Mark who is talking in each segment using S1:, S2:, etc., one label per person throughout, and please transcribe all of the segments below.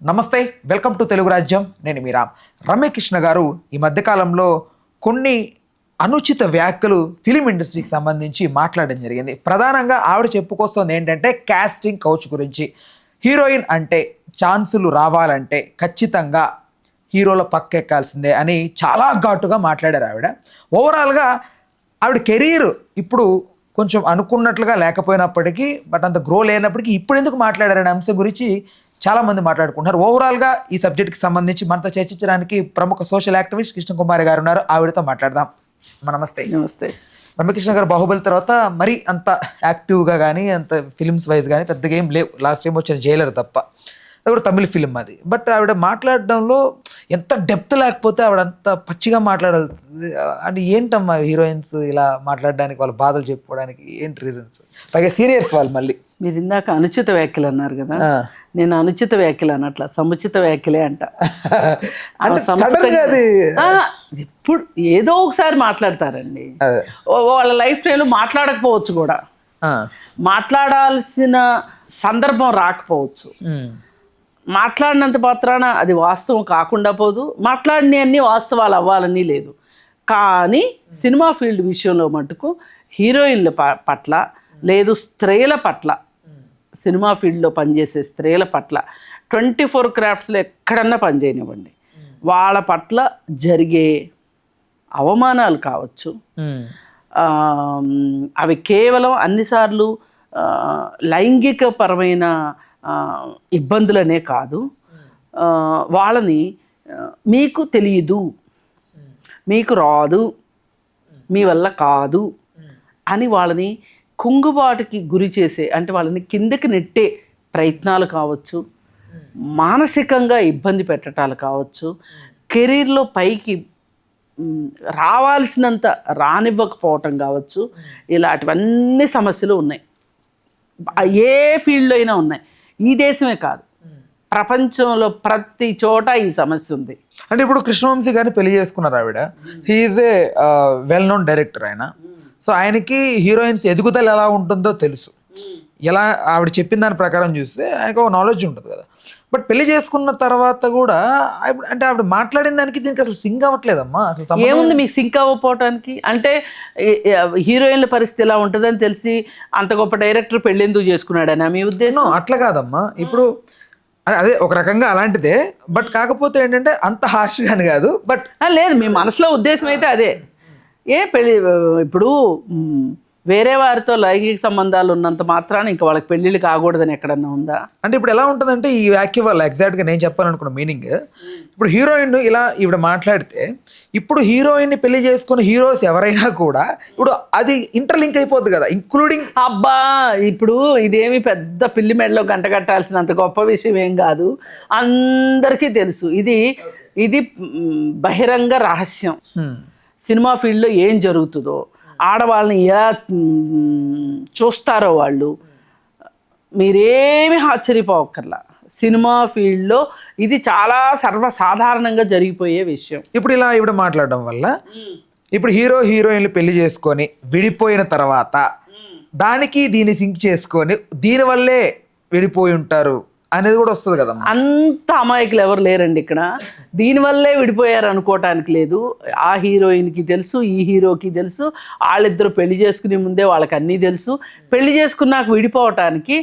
S1: నమస్తే, welcome to Telugu రాజ్యం. నేను మీ రామ్. రమ్యకృష్ణ గారు ఈ మధ్యకాలంలో కొన్ని అనుచిత వ్యాఖ్యలు ఫిలిం ఇండస్ట్రీకి సంబంధించి మాట్లాడడం జరిగింది. ప్రధానంగా ఆవిడ చెప్పుకొస్తుంది ఏంటంటే కాస్టింగ్ కౌచ్ గురించి. హీరోయిన్ అంటే ఛాన్సులు రావాలంటే ఖచ్చితంగా హీరోల పక్కెక్కాల్సిందే అని చాలా ఘాటుగా మాట్లాడారు ఆవిడ. ఓవరాల్గా ఆవిడ కెరీర్ ఇప్పుడు కొంచెం అనుకున్నట్లుగా లేకపోయినప్పటికీ, బట్ అంత గ్రో లేనప్పటికీ ఇప్పుడు ఎందుకు మాట్లాడారనే అంశం గురించి చాలామంది మాట్లాడుకుంటున్నారు. ఓవరాల్గా ఈ సబ్జెక్ట్కి సంబంధించి మనతో చర్చించడానికి ప్రముఖ సోషల్ యాక్టివిస్ట్ కృష్ణకుమారి గారు ఉన్నారు. ఆవిడతో మాట్లాడదాం. నమస్తే.
S2: నమస్తే.
S1: రమ్యకృష్ణ గారు బాహుబలి తర్వాత మరి అంత యాక్టివ్గా కానీ అంత ఫిలిమ్స్ వైజ్ కానీ పెద్దగా ఏం లేవు. లాస్ట్ టైం వచ్చిన జైలర్ తప్ప, అది కూడా తమిళ ఫిలిం అది. బట్ ఆవిడ మాట్లాడడంలో ఎంత డెప్త్ లేకపోతే ఆవిడ అంత పచ్చిగా మాట్లాడాలి అంటే ఏంటమ్మా హీరోయిన్స్ ఇలా మాట్లాడడానికి, వాళ్ళ బాధలు చెప్పుకోవడానికి ఏంటి రీజన్స్? పైగా సీనియర్స్ వాళ్ళు. మళ్ళీ
S2: మీరు ఇందాక అనుచిత వ్యాఖ్యలు అన్నారు కదా, నేను అనుచిత వ్యాఖ్యలు అనట్లా, సముచిత వ్యాఖ్యలే అంట. ఇప్పుడు ఏదో ఒకసారి మాట్లాడతారండి, వాళ్ళ లైఫ్ స్టైల్ మాట్లాడకపోవచ్చు కూడా, మాట్లాడాల్సిన సందర్భం రాకపోవచ్చు. మాట్లాడినంత మాత్రాన అది వాస్తవం కాకుండా పోదు, మాట్లాడిన అన్ని వాస్తవాలు అవ్వాలని లేదు. కానీ సినిమా ఫీల్డ్ విషయంలో మటుకు హీరోయిన్ల పట్ల లేదు స్త్రీల పట్ల, సినిమా ఫీల్డ్లో పనిచేసే స్త్రీల పట్ల 24 క్రాఫ్ట్స్లో ఎక్కడన్నా పనిచేయనివ్వండి, వాళ్ళ పట్ల జరిగే అవమానాలు కావచ్చు, అవి కేవలం అన్నిసార్లు లైంగిక పరమైన ఇబ్బందులనే కాదు, వాళ్ళని మీకు తెలియదు, మీకు రాదు, మీ వల్ల కాదు అని వాళ్ళని కుంగుబాటుకి గురి చేసే, అంటే వాళ్ళని కిందకి నెట్టే ప్రయత్నాలు కావచ్చు, మానసికంగా ఇబ్బంది పెట్టడాలు కావచ్చు, కెరీర్లో పైకి రావాల్సినంత రానివ్వకపోవటం కావచ్చు, ఇలాంటివన్నీ సమస్యలు ఉన్నాయి. ఏ ఫీల్డ్లో అయినా ఉన్నాయి. ఈ దేశమే కాదు, ప్రపంచంలో ప్రతి చోట ఈ సమస్య ఉంది.
S1: అంటే ఇప్పుడు కృష్ణవంశీ గారిని పెళ్లి చేసుకున్నారు ఆవిడ. He's a well known director ఆయన. సో ఆయనకి హీరోయిన్స్ ఎదుగుదల ఎలా ఉంటుందో తెలుసు. ఎలా ఆవిడ చెప్పిన దాని ప్రకారం చూస్తే ఆయనకు ఒక నాలెడ్జ్ ఉంటుంది కదా. బట్ పెళ్లి చేసుకున్న తర్వాత కూడా అంటే ఆవిడ మాట్లాడిన దానికి దీనికి అసలు సింక్ అవ్వట్లేదమ్మా. అసలు
S2: ఏముంది మీకు సింక్ అవ్వకపోవటానికి? అంటే హీరోయిన్ల పరిస్థితి ఎలా ఉంటుందని తెలిసి అంత గొప్ప డైరెక్టర్ పెళ్లి ఎందుకు చేసుకున్నాడని మీ ఉద్దేశం?
S1: అట్లా కాదమ్మా. ఇప్పుడు అదే ఒక రకంగా అలాంటిదే, బట్ కాకపోతే ఏంటంటే అంత హార్ష్గాని కాదు. బట్
S2: లేదు, మీ మనసులో ఉద్దేశం అయితే అదే. పెళ్ళి ఇప్పుడు వేరే వారితో లైంగిక సంబంధాలు ఉన్నంత మాత్రాన ఇంకా వాళ్ళకి పెళ్ళిళ్ళు కాకూడదని ఎక్కడన్నా ఉందా?
S1: అంటే ఇప్పుడు ఎలా ఉంటుందంటే ఈ వ్యాఖ్య వల్ల ఎగ్జాక్ట్గా నేను చెప్పాలనుకున్న మీనింగ్, ఇప్పుడు హీరోయిన్ ఇలా ఈవిడ మాట్లాడితే ఇప్పుడు హీరోయిన్ని పెళ్లి చేసుకున్న హీరోస్ ఎవరైనా కూడా ఇప్పుడు అది ఇంటర్లింక్ అయిపోద్ది కదా, ఇంక్లూడింగ్.
S2: అబ్బా, ఇప్పుడు ఇదేమి పెద్ద పిల్లి మెడలో గంట కట్టాల్సినంత గొప్ప విషయం ఏం కాదు, అందరికీ తెలుసు. ఇది బహిరంగ రహస్యం. సినిమా ఫీల్డ్లో ఏం జరుగుతుందో, ఆడవాళ్ళని ఎలా చూస్తారో వాళ్ళు, మీరేమి ఆశ్చర్యపోవక్కర్లా. సినిమా ఫీల్డ్లో ఇది చాలా సర్వసాధారణంగా జరిగిపోయే విషయం.
S1: ఇప్పుడు ఇలా ఈవిడ మాట్లాడడం వల్ల ఇప్పుడు హీరోయిన్లు పెళ్లి చేసుకొని విడిపోయిన తర్వాత దానికి దీన్ని సింక్ చేసుకొని దీనివల్లే విడిపోయి ఉంటారు అనేది కూడా వస్తుంది కదా.
S2: అంత అమాయకులు ఎవరు లేరండి ఇక్కడ. దీనివల్లే విడిపోయారు అనుకోవటానికి లేదు. ఆ హీరోయిన్కి తెలుసు, ఈ హీరోకి తెలుసు, వాళ్ళిద్దరు పెళ్లి చేసుకునే ముందే వాళ్ళకి అన్నీ తెలుసు. పెళ్లి చేసుకున్నాక విడిపోవటానికి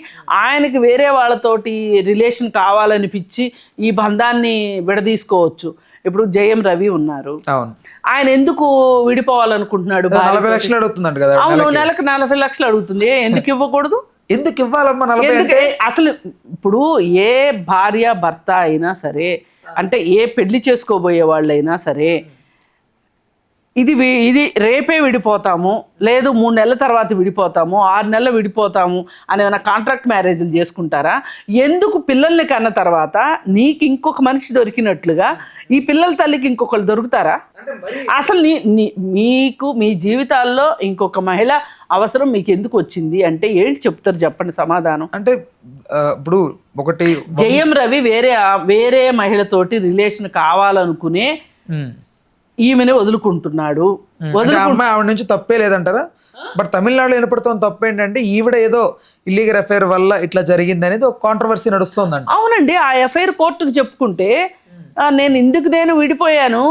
S2: ఆయనకి వేరే వాళ్ళతోటి రిలేషన్ కావాలనిపించి ఈ బంధాన్ని విడదీసుకోవచ్చు. ఇప్పుడు జయం రవి ఉన్నారు, ఆయన ఎందుకు విడిపోవాలనుకుంటున్నాడు?
S1: 40 లక్షలు అడుగుతుందంట కదా.
S2: అవును, నెలకు 40 లక్షలు అడుగుతుంది. ఎందుకు ఇవ్వకూడదు?
S1: ఎందుకు ఇవ్వాలమ్మా 40?
S2: అంటే అసలు ఇప్పుడు ఏ భార్య భర్త అయినా సరే, అంటే ఏ పెళ్లి చేసుకోబోయే వాళ్ళైనా సరే, ఇది రేపే విడిపోతాము, లేదు 3 నెలల తర్వాత విడిపోతాము, 6 నెలలు విడిపోతాము అని ఏమైనా కాంట్రాక్ట్ మ్యారేజ్లు చేసుకుంటారా? ఎందుకు పిల్లల్ని కన్న తర్వాత నీకు ఇంకొక మనిషి దొరికినట్లుగా ఈ పిల్లల తల్లికి ఇంకొకరు దొరుకుతారా? అసలు మీకు మీ జీవితాల్లో ఇంకొక మహిళ అవసరం మీకు ఎందుకు వచ్చింది అంటే ఏంటి చెప్తారు? చెప్పండి సమాధానం.
S1: అంటే ఇప్పుడు ఒకటి,
S2: జయం రవి వేరే మహిళతోటి రిలేషన్ కావాలనుకునే ఈమెను వదులుకుంటున్నాడు.
S1: ఆవిడ నుంచి తప్పే లేదంటారా? బట్ తమిళనాడులో వినపడుతున్న తప్పు ఏంటంటే ఈవిడ ఏదో ఇల్లీగల్ అఫైర్ వల్ల ఇట్లా జరిగింది అనేది ఒక కాంట్రవర్సీ నడుస్తుందండి.
S2: అవునండి, ఆ ఎఫ్ఐఆర్ కోర్టుకు చెప్పుకుంటే నేను విడిపోయాను,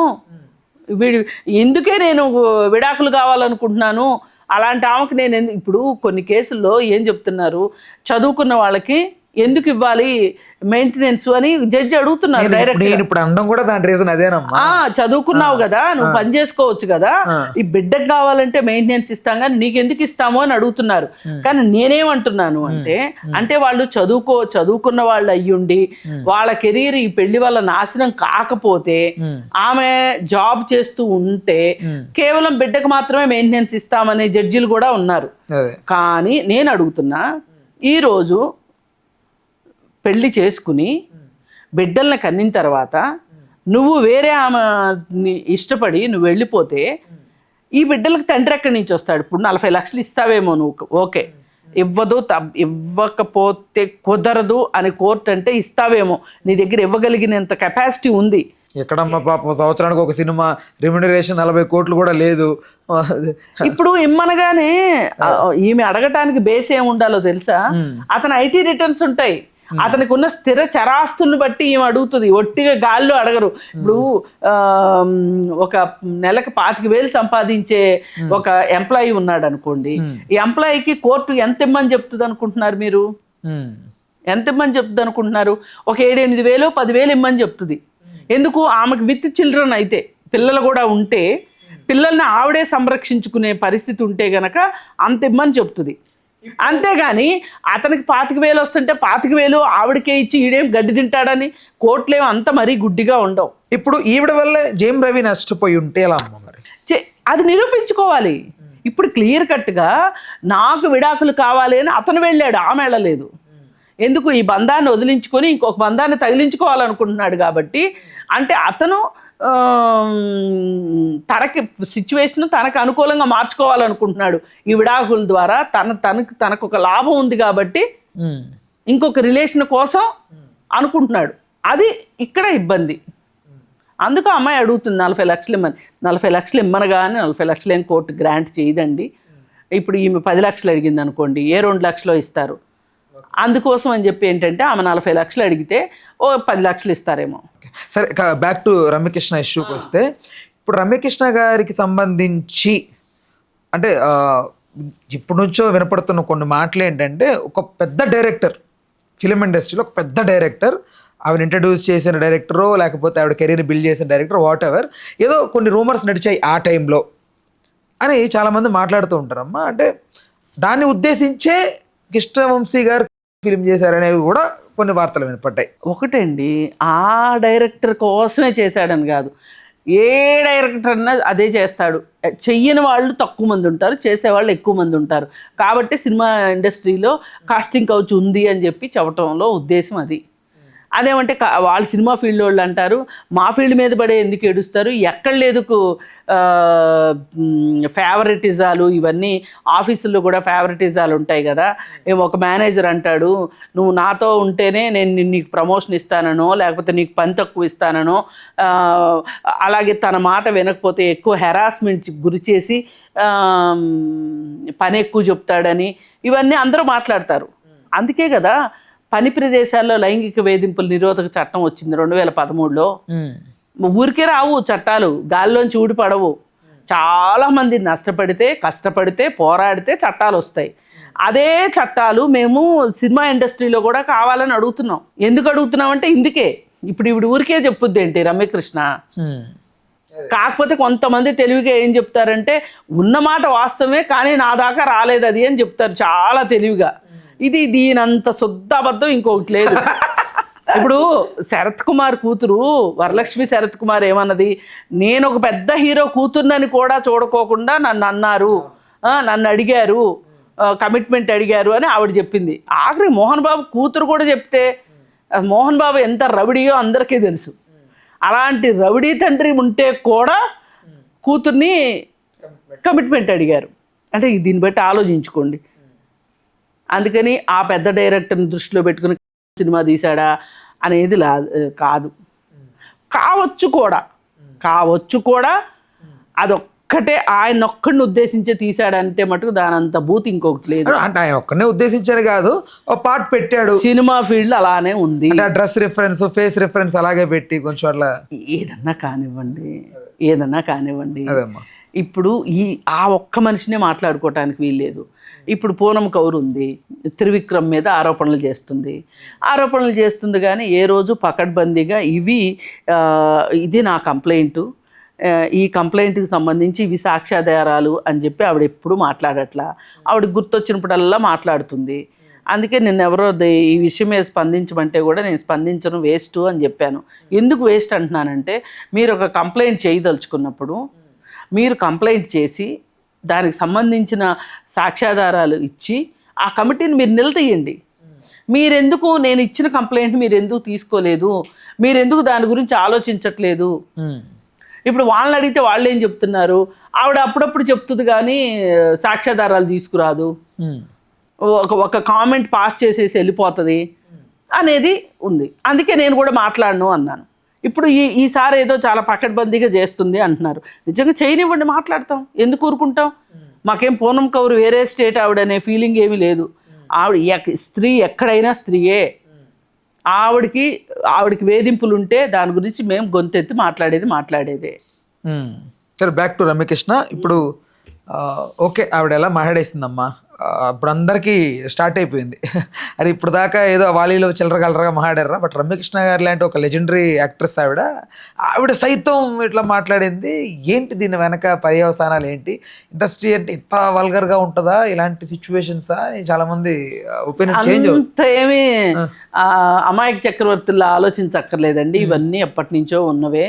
S2: ఎందుకే నేను విడాకులు కావాలనుకుంటున్నాను, అలాంటి ఆమెకు నేను ఇప్పుడు కొన్ని కేసుల్లో ఏం చెప్తున్నారు, చదువుకున్న వాళ్ళకి ఎందుకు ఇవ్వాలి మెయింటెనెన్స్ అని జడ్జి అడుగుతున్నారు డైరెక్ట్.
S1: నేను ఇప్పుడు అనడం కూడా దాని రీజన్ అదేనమ్మా.
S2: చదువుకున్నావు కదా, నువ్వు పని చేసుకోవచ్చు కదా, ఈ బిడ్డకు కావాలంటే మెయింటెనెన్స్ ఇస్తాం కానీ నీకు ఎందుకు ఇస్తాము అని అడుగుతున్నారు. కానీ నేనేమంటున్నాను అంటే వాళ్ళు చదువుకున్న వాళ్ళు అయ్యుండి వాళ్ళ కెరీర్ ఈ పెళ్లి వల్ల నాశనం కాకపోతే ఆమె జాబ్ చేస్తూ ఉంటే కేవలం బిడ్డకు మాత్రమే మెయింటెనెన్స్ ఇస్తామనే జడ్జిలు కూడా ఉన్నారు. కానీ నేను అడుగుతున్నా, ఈరోజు పెళ్లి చేసుకుని బిడ్డల్ని కన్నిన తర్వాత నువ్వు వేరే ఆమె ఇష్టపడి నువ్వు వెళ్ళిపోతే ఈ బిడ్డలకు తండ్రి ఎక్కడి నుంచి వస్తాడు? ఇప్పుడు 40 లక్షలు ఇస్తావేమో నువ్వు, ఓకే, ఇవ్వకపోతే కుదరదు అని కోర్టు అంటే ఇస్తావేమో, నీ దగ్గర ఇవ్వగలిగినంత కెపాసిటీ ఉంది.
S1: ఎక్కడమ్మా పాప, సంవత్సరానికి ఒక సినిమా రెమ్యునరేషన్ 40 కోట్లు కూడా లేదు.
S2: ఇప్పుడు ఇమ్మనగానే ఈమె అడగటానికి బేస్ ఏమి ఉండాలో తెలుసా? అతను ఐటీ రిటర్న్స్ ఉంటాయి, అతనికి ఉన్న స్థిర చరాస్తులను బట్టి ఏమి అడుగుతుంది, ఒట్టిగా గాల్లో అడగరు. ఇప్పుడు ఒక నెలకు 25,000 సంపాదించే ఒక ఎంప్లాయీ ఉన్నాడు అనుకోండి, ఈ ఎంప్లాయీకి కోర్టు ఎంత ఇమ్మని చెప్తుంది అనుకుంటున్నారు మీరు? ఎంత ఇమ్మని చెప్తుంది అనుకుంటున్నారు? ఒక 7-8 వేలు 10,000 ఇమ్మని చెప్తుంది. ఎందుకు? ఆమెకు విత్ చిల్డ్రన్ అయితే, పిల్లలు కూడా ఉంటే పిల్లల్ని ఆవిడే సంరక్షించుకునే పరిస్థితి ఉంటే గనక అంత ఇమ్మని చెప్తుంది. అంతేగాని అతనికి 25,000 వస్తుంటే 25,000 ఆవిడకే ఇచ్చి ఈడేం గడ్డి తింటాడని కోర్టులేమో అంత మరీ గుడ్డిగా ఉండవు.
S1: ఇప్పుడు ఈవిడ వల్ల జేమ్ రవి నష్టపోయి ఉంటే ఎలా అమ్మ మరి?
S2: అది నిరూపించుకోవాలి. ఇప్పుడు క్లియర్ కట్గా నాకు విడాకులు కావాలి అని అతను వెళ్ళాడు, ఆమె వెళ్ళలేదు. ఎందుకు? ఈ బంధాన్ని వదిలించుకొని ఇంకొక బంధాన్ని తగిలించుకోవాలనుకుంటున్నాడు కాబట్టి. అంటే అతను తనకి సిచ్యువేషన్ తనకు అనుకూలంగా మార్చుకోవాలనుకుంటున్నాడు ఈ విడాకుల ద్వారా. తనకు ఒక లాభం ఉంది కాబట్టి ఇంకొక రిలేషన్ కోసం అనుకుంటున్నాడు. అది ఇక్కడ ఇబ్బంది. అందుకు అమ్మాయి అడుగుతుంది 40 లక్షలు ఇమ్మని. 40 లక్షలు ఇమ్మనగానే 40 లక్షలు ఏం కోర్టు గ్రాంట్ చేయదండి. ఇప్పుడు ఈమె 10 లక్షలు అడిగింది అనుకోండి, 2 లక్షలు ఇస్తారు. అందుకోసం అని చెప్పి ఏంటంటే ఆమె 40 లక్షలు అడిగితే 10 లక్షలు ఇస్తారేమో.
S1: సరే, బ్యాక్ టు రమ్యకృష్ణ ఇష్యూకి వస్తే, ఇప్పుడు రమ్యకృష్ణ గారికి సంబంధించి అంటే ఇప్పటి నుంచో వినపడుతున్న కొన్ని మాటలు ఏంటంటే, ఒక పెద్ద డైరెక్టర్, ఫిలిం ఇండస్ట్రీలో ఒక పెద్ద డైరెక్టర్, ఆవిడ ఇంట్రడ్యూస్ చేసిన డైరెక్టరో లేకపోతే ఆవిడ కెరీర్ బిల్డ్ చేసిన డైరెక్టర్, వాట్ ఎవర్, ఏదో కొన్ని రూమర్స్ నడిచాయి ఆ టైంలో అని చాలామంది మాట్లాడుతూ ఉంటారమ్మా. అంటే దాన్ని ఉద్దేశించే కృష్ణవంశీ గారు ఫిలిం చేశారనేవి కూడా కొన్ని వార్తలు వినపడ్డాయి.
S2: ఒకటండి, ఆ డైరెక్టర్ కోసమే చేశాడని కాదు, ఏ డైరెక్టర్ అన్నా అదే చేస్తాడు. చెయ్యని వాళ్ళు తక్కువ మంది ఉంటారు, చేసేవాళ్ళు ఎక్కువ మంది ఉంటారు. కాబట్టి సినిమా ఇండస్ట్రీలో కాస్టింగ్ కౌచ్ ఉంది అని చెప్పి చెప్పటంలో ఉద్దేశం అది. అదేమంటే వాళ్ళు సినిమా ఫీల్డ్ వాళ్ళు అంటారు, మా ఫీల్డ్ మీద పడే ఎందుకు ఏడుస్తారు, ఎక్కడ లేదు ఫేవరెటిజాలు, ఇవన్నీ ఆఫీసుల్లో కూడా ఫేవరెటిజాలు ఉంటాయి కదా. ఒక మేనేజర్ అంటాడు, నువ్వు నాతో ఉంటేనే నేను నీకు ప్రమోషన్ ఇస్తానో లేకపోతే నీకు పని తక్కువ ఇస్తానో, అలాగే తన మాట వినకపోతే ఎక్కువ హెరాస్మెంట్ గురి చేసి పని ఎక్కువ చెప్తాడని, ఇవన్నీ అందరూ మాట్లాడతారు. అందుకే కదా పని ప్రదేశాల్లో లైంగిక వేధింపుల నిరోధక చట్టం వచ్చింది 2013లో. ఊరికే రావు చట్టాలు, గాల్లోంచి ఊడిపడవు. చాలా మంది నష్టపడితే, కష్టపడితే, పోరాడితే చట్టాలు వస్తాయి. అదే చట్టాలు మేము సినిమా ఇండస్ట్రీలో కూడా కావాలని అడుగుతున్నాం. ఎందుకు అడుగుతున్నాం అంటే ఇందుకే. ఇప్పుడు ఊరికే చెప్పుద్ది ఏంటి రమ్యకృష్ణ? కాకపోతే కొంతమంది తెలివిగా ఏం చెప్తారంటే, ఉన్నమాట వాస్తవమే కానీ నా దాకా రాలేదు అది అని చెప్తారు చాలా తెలివిగా. దీనంత శుద్ధ అబద్ధం ఇంకొకటి లేదు. ఇప్పుడు శరత్ కుమార్ కూతురు వరలక్ష్మి శరత్ కుమార్ ఏమన్నది, నేను ఒక పెద్ద హీరో కూతుర్నని కూడా చూడకోకుండా నన్ను అన్నారు, నన్ను అడిగారు, కమిట్మెంట్ అడిగారు అని ఆవిడ చెప్పింది. ఆఖరి మోహన్ బాబు కూతురు కూడా చెప్తే, మోహన్ బాబు ఎంత రౌడీయో అందరికీ తెలుసు. అలాంటి రౌడీ తండ్రి ఉంటే కూడా కూతుర్ని కమిట్మెంట్ అడిగారు అంటే దీన్ని బట్టి ఆలోచించుకోండి. అందుకని ఆ పెద్ద డైరెక్టర్ని దృష్టిలో పెట్టుకుని సినిమా తీశాడా అనేది కాదు. కావచ్చు కూడా అదొక్క ఒక్కటే ఆయన ఒక్కడిని ఉద్దేశించే తీసాడంటే మటుకు దాని అంత బూత్ ఇంకొకటి లేదు.
S1: అంటే ఆయన ఒక్కనే ఉద్దేశించాడు కాదు, ఒక పార్ట్ పెట్టాడు.
S2: సినిమా ఫీల్డ్ అలానే ఉంది.
S1: అంటే డ్రెస్ రిఫరెన్స్, ఫేస్ రిఫరెన్స్ అలాగే పెట్టి కొంచెం అట్లా
S2: ఏదన్నా కానివ్వండి.
S1: అదేమ్మా.
S2: ఇప్పుడు ఆ ఒక్క మనిషినే మాట్లాడుకోవటానికి వీల్లేదు. ఇప్పుడు పూనమ్ కౌర్ ఉంది, త్రివిక్రమ్ మీద ఆరోపణలు చేస్తుంది కానీ ఏ రోజు పకడ్బందీగా ఇది నా కంప్లైంటు, ఈ కంప్లైంట్కి సంబంధించి ఇవి సాక్ష్యాధారాలు అని చెప్పి ఆవిడ ఎప్పుడు మాట్లాడట్లా. ఆవిడ గుర్తొచ్చినప్పుడల్లా మాట్లాడుతుంది. అందుకే ఎవరో ఈ విషయం మీద స్పందించమంటే కూడా నేను స్పందించడం వేస్ట్ అని చెప్పాను. ఎందుకు వేస్ట్ అంటున్నానంటే, మీరు ఒక కంప్లైంట్ చేయదలుచుకున్నప్పుడు మీరు కంప్లైంట్ చేసి దానికి సంబంధించిన సాక్ష్యాధారాలు ఇచ్చి ఆ కమిటీని మీరు నిలదీయండి. మీరెందుకు నేను ఇచ్చిన కంప్లైంట్ మీరు ఎందుకు తీసుకోలేదు, మీరెందుకు దాని గురించి ఆలోచించట్లేదు? ఇప్పుడు వాళ్ళని అడిగితే వాళ్ళు ఏం చెప్తున్నారు, ఆవిడ అప్పుడప్పుడు చెప్తుంది కానీ సాక్ష్యాధారాలు తీసుకురాదు, ఒక కామెంట్ పాస్ చేసేసి వెళ్ళిపోతుంది అనేది ఉంది. అందుకే నేను కూడా మాట్లాడను అన్నాను. ఇప్పుడు ఈసారి ఏదో చాలా పకడ్బందీగా చేస్తుంది అంటున్నారు. నిజంగా చేయనివ్వండి, మాట్లాడతాం, ఎందుకు ఊరుకుంటాం? మాకేం పూనమ్ కౌర్ వేరే స్టేట్ ఆవిడనే ఫీలింగ్ ఏమీ లేదు. ఆవిడ స్త్రీ ఎక్కడైనా స్త్రీయే. ఆవిడకి వేధింపులు ఉంటే దాని గురించి మేము గొంతెత్తి మాట్లాడేదే.
S1: సరే, బ్యాక్ టు రమ్యకృష్ణ. ఇప్పుడు ఓకే, ఆవిడ ఎలా మాట్లాడేసిందమ్మా, ఇప్పుడు అందరికీ స్టార్ట్ అయిపోయింది. అది ఇప్పుడు దాకా ఏదో వాలీలో చిల్లరగలరగా మాట్లాడారా, బట్ రమ్యకృష్ణ గారు లాంటి ఒక లెజెండరీ యాక్ట్రెస్ ఆవిడ సైతం ఇట్లా మాట్లాడింది. ఏంటి దీని వెనక పర్యవసానాలు ఏంటి? ఇండస్ట్రీ అంటే ఇంత వల్గర్గా ఉంటుందా ఇలాంటి సిచ్యువేషన్సా? చాలామంది ఒపీనియన్ చేంజ్ అవుతుంది.
S2: ఏమి అమాయక చక్రవర్తుల్లో ఆలోచించక్కర్లేదండి. ఇవన్నీ ఎప్పటి నుంచో ఉన్నవే,